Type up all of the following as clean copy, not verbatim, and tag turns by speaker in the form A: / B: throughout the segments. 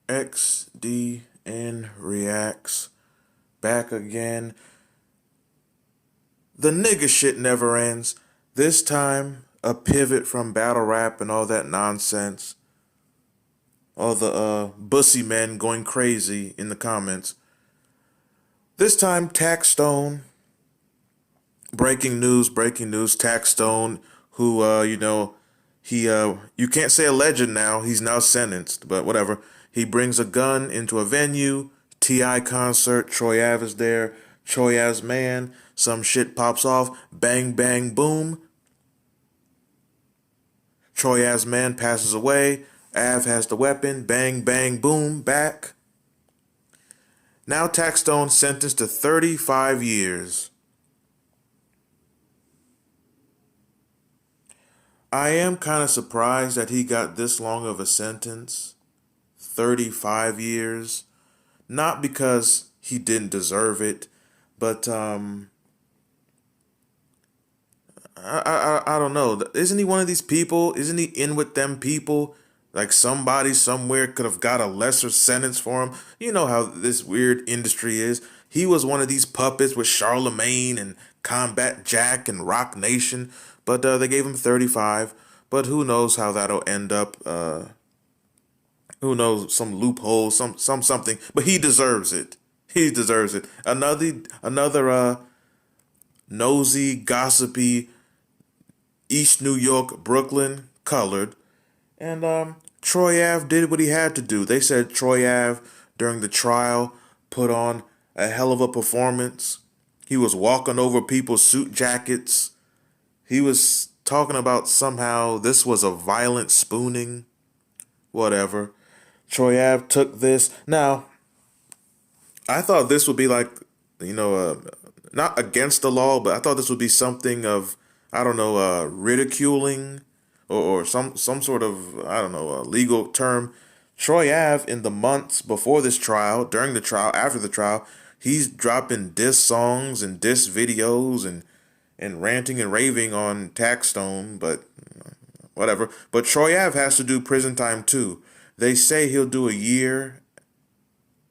A: XDN reacts back again. The nigga shit never ends. This time, a pivot from battle rap and all that nonsense. All the bussy men going crazy in the comments. This time, Taxstone. Breaking news, breaking news. Taxstone, who, you can't say a legend now. He's now sentenced, but whatever. He brings a gun into a venue. T.I. concert. Troy Ave is there. Troy Ave's man. Some shit pops off. Bang, bang, boom. Troy Ave's man passes away. Av has the weapon. Bang, bang, boom. Back. Now Taxstone sentenced to 35 years. I am kind of surprised that he got this long of a sentence. 35 years. Not because he didn't deserve it, but I don't know. Isn't he one of these people? Isn't he in with them people? Like somebody somewhere could have got a lesser sentence for him. You know how this weird industry is. He was one of these puppets with Charlemagne and Combat Jack and Rock Nation, but they gave him 35. But who knows how that'll end up? Who knows? Some loophole, something. But he deserves it. He deserves it. Another nosy, gossipy East New York, Brooklyn, colored. And Troy Ave did what he had to do. They said Troy Ave, during the trial, put on a hell of a performance. He was walking over people's suit jackets. He was talking about somehow this was a violent spooning. Whatever. Troy Ave took this. Now, I thought this would be like, not against the law, but I thought this would be something of, I don't know, ridiculing or some sort of, I don't know, legal term. Troy Ave, in the months before this trial, during the trial, after the trial, he's dropping diss songs and diss videos and ranting and raving on Taxstone, but whatever. But Troy Ave has to do prison time too. They say he'll do a year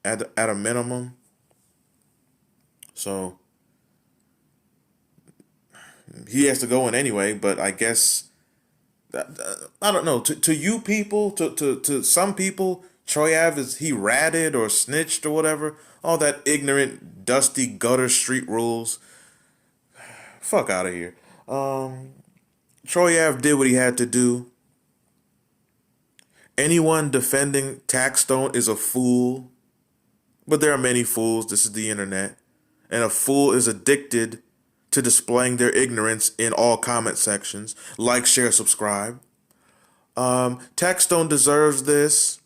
A: at a minimum. So he has to go in anyway, but I guess I don't know. To you people, to some people, Troy Ave is he ratted or snitched or whatever. All that ignorant, dusty gutter street rules. Fuck out of here. Troy Ave did what he had to do. Anyone defending Taxstone is a fool. But there are many fools. This is the internet. And a fool is addicted to displaying their ignorance in all comment sections. Like, share, subscribe. Taxstone deserves this.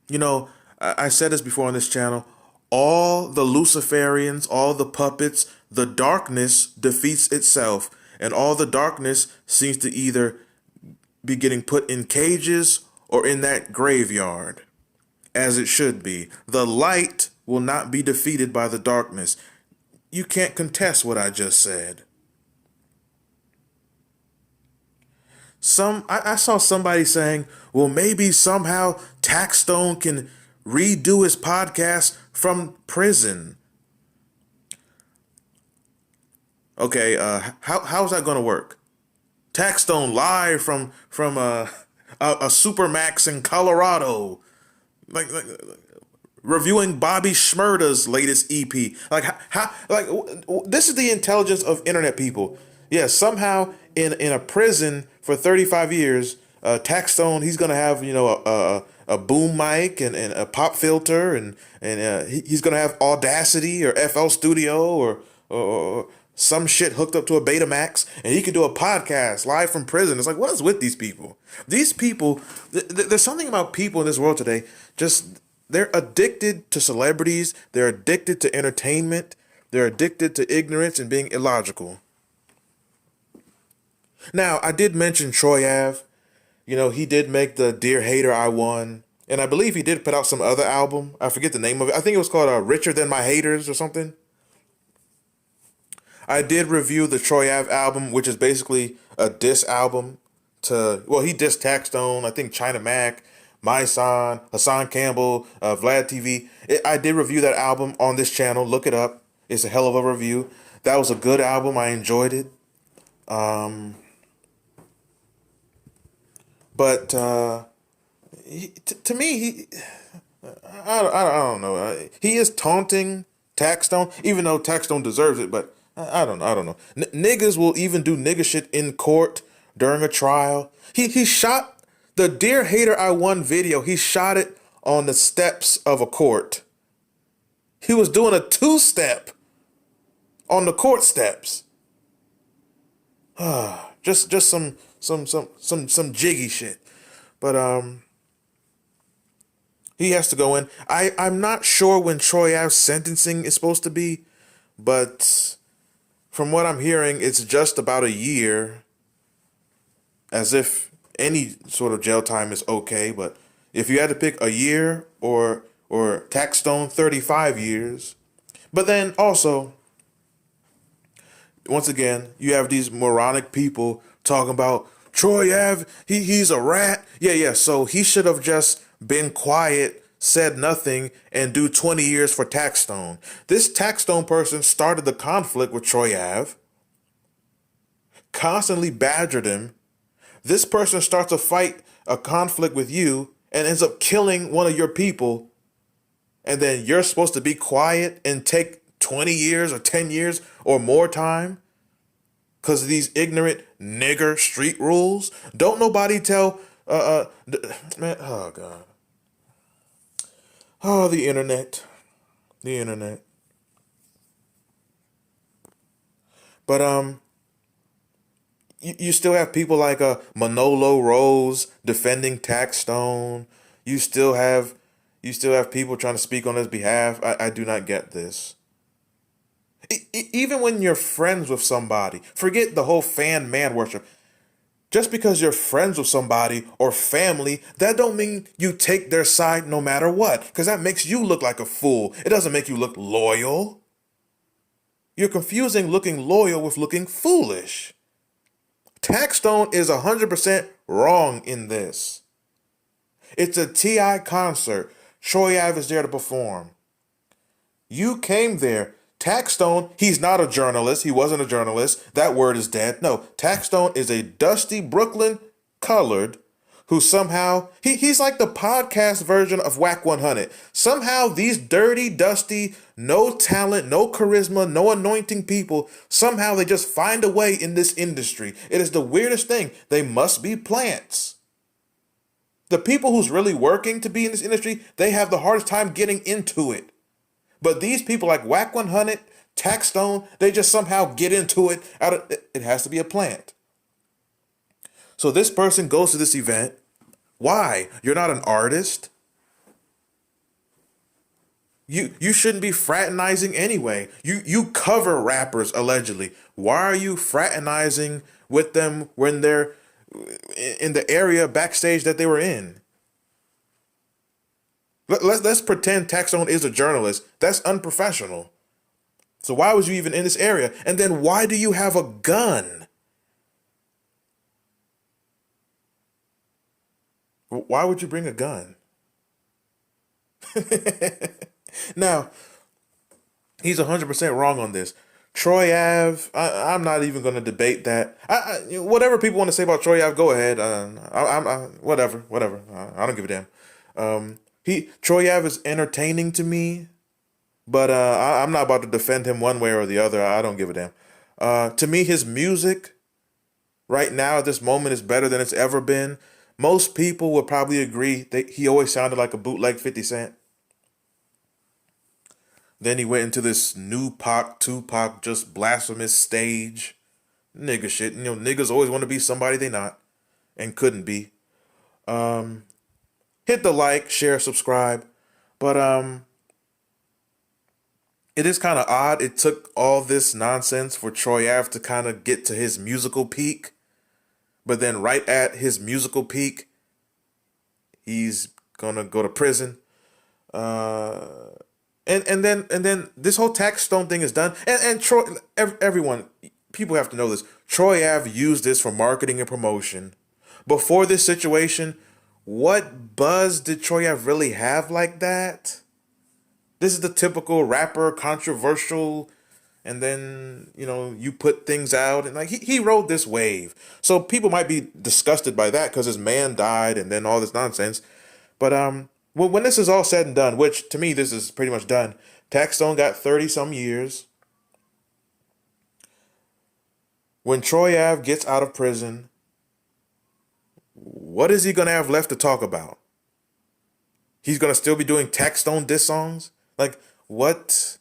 A: You know, I said this before on this channel. All the Luciferians, all the puppets, the darkness defeats itself. And all the darkness seems to either be getting put in cages or in that graveyard, as it should be. The light will not be defeated by the darkness. You can't contest what I just said. I saw somebody saying, well, maybe somehow Taxstone can redo his podcast from prison. Okay, how's that gonna work? Taxstone live from a Supermax in Colorado, like reviewing Bobby Shmurda's latest EP. This is the intelligence of internet people. Yeah, somehow in a prison for 35 years, Taxstone, he's gonna have a boom mic and a pop filter and he's gonna have Audacity or FL Studio or some shit hooked up to a Betamax, and he could do a podcast live from prison. It's like, what is with these people? These people, there's something about people in this world today. Just they're addicted to celebrities. They're addicted to entertainment. They're addicted to ignorance and being illogical. Now, I did mention Troy Ave. You know, he did make the Dear Hater I Won. And I believe he did put out some other album. I forget the name of it. I think it was called Richer Than My Haters or something. I did review the Troy Ave album, which is basically a diss album to, well, he dissed Taxstone, I think China Mac, My Son, Hassan Campbell, Vlad TV. I did review that album on this channel. Look it up. It's a hell of a review. That was a good album. I enjoyed it. Um, but to me, I don't know. He is taunting Taxstone, even though Taxstone deserves it. But I don't know. Niggas will even do nigga shit in court during a trial. He shot the Dear Hater I Won video. He shot it on the steps of a court. He was doing a two-step on the court steps. Just some jiggy shit. But he has to go in. I'm not sure when Troy Ave's sentencing is supposed to be, but from what I'm hearing, it's just about a year. As if any sort of jail time is okay, but if you had to pick a year or Taxstone 35 years. But then also, once again, you have these moronic people talking about Troy Ave, he's a rat. Yeah. So he should have just been quiet, said nothing, and do 20 years for Taxstone. This Taxstone person started the conflict with Troy Ave, constantly badgered him. This person starts a fight, a conflict with you, and ends up killing one of your people. And then you're supposed to be quiet and take 20 years or 10 years or more time because of these ignorant nigger street rules. Don't nobody tell, man, oh God. Oh, the internet. The internet. But, you still have people like Manolo Rose defending Taxstone. You still have people trying to speak on his behalf. I do not get this. Even when you're friends with somebody, forget the whole fan man worship. Just because you're friends with somebody or family, that don't mean you take their side no matter what, because that makes you look like a fool. It doesn't make you look loyal. You're confusing looking loyal with looking foolish. Taxstone is 100% wrong in this. It's a T.I. concert. Troy Ave is there to perform. You came there. Taxstone, he's not a journalist. He wasn't a journalist. That word is dead. No, Taxstone is a dusty Brooklyn colored who somehow, he's like the podcast version of Whack 100. Somehow these dirty, dusty, no talent, no charisma, no anointing people, somehow they just find a way in this industry. It is the weirdest thing. They must be plants. The people who's really working to be in this industry, they have the hardest time getting into it. But these people like Whack 100, Taxstone, they just somehow get into it. It has to be a plant. So this person goes to this event. Why? You're not an artist. You shouldn't be fraternizing anyway. You cover rappers allegedly. Why are you fraternizing with them when they're in the area backstage that they were in? Let's pretend Taxstone is a journalist. That's unprofessional. So why was you even in this area? And then why do you have a gun? Why would you bring a gun? Now, he's 100% wrong on this. Troy Ave, I'm not even going to debate that. Whatever people want to say about Troy Ave, go ahead. Whatever. I don't give a damn. Troy Ave is entertaining to me, but I'm not about to defend him one way or the other. I don't give a damn. To me, his music right now at this moment is better than it's ever been. Most people would probably agree that he always sounded like a bootleg 50 Cent. Then he went into this new Pac, Tupac, just blasphemous stage. Nigga shit. You know, niggas always want to be somebody they not and couldn't be. Hit the like, share, subscribe. But it is kind of odd. It took all this nonsense for Troy Ave to kind of get to his musical peak. But then right at his musical peak, he's gonna go to prison. And then this whole Taxstone thing is done. And Troy, everyone, people have to know this. Troy Ave used this for marketing and promotion. Before this situation, What buzz did Troy Ave really have like that? This is the typical rapper, controversial, and then, you put things out, and like he rode this wave. So people might be disgusted by that because his man died and then all this nonsense. But when this is all said and done, which to me this is pretty much done, Taxstone got 30 some years. When Troy Ave gets out of prison, what is he gonna have left to talk about? He's gonna still be doing Taxstone diss songs? Like what?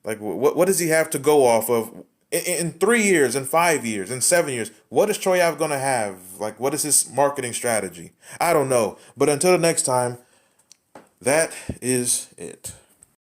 A: Like what does he have to go off of in 3 years, in 5 years, in 7 years? What is Troy Ave gonna have? Like what is his marketing strategy? I don't know. But until the next time, that is it.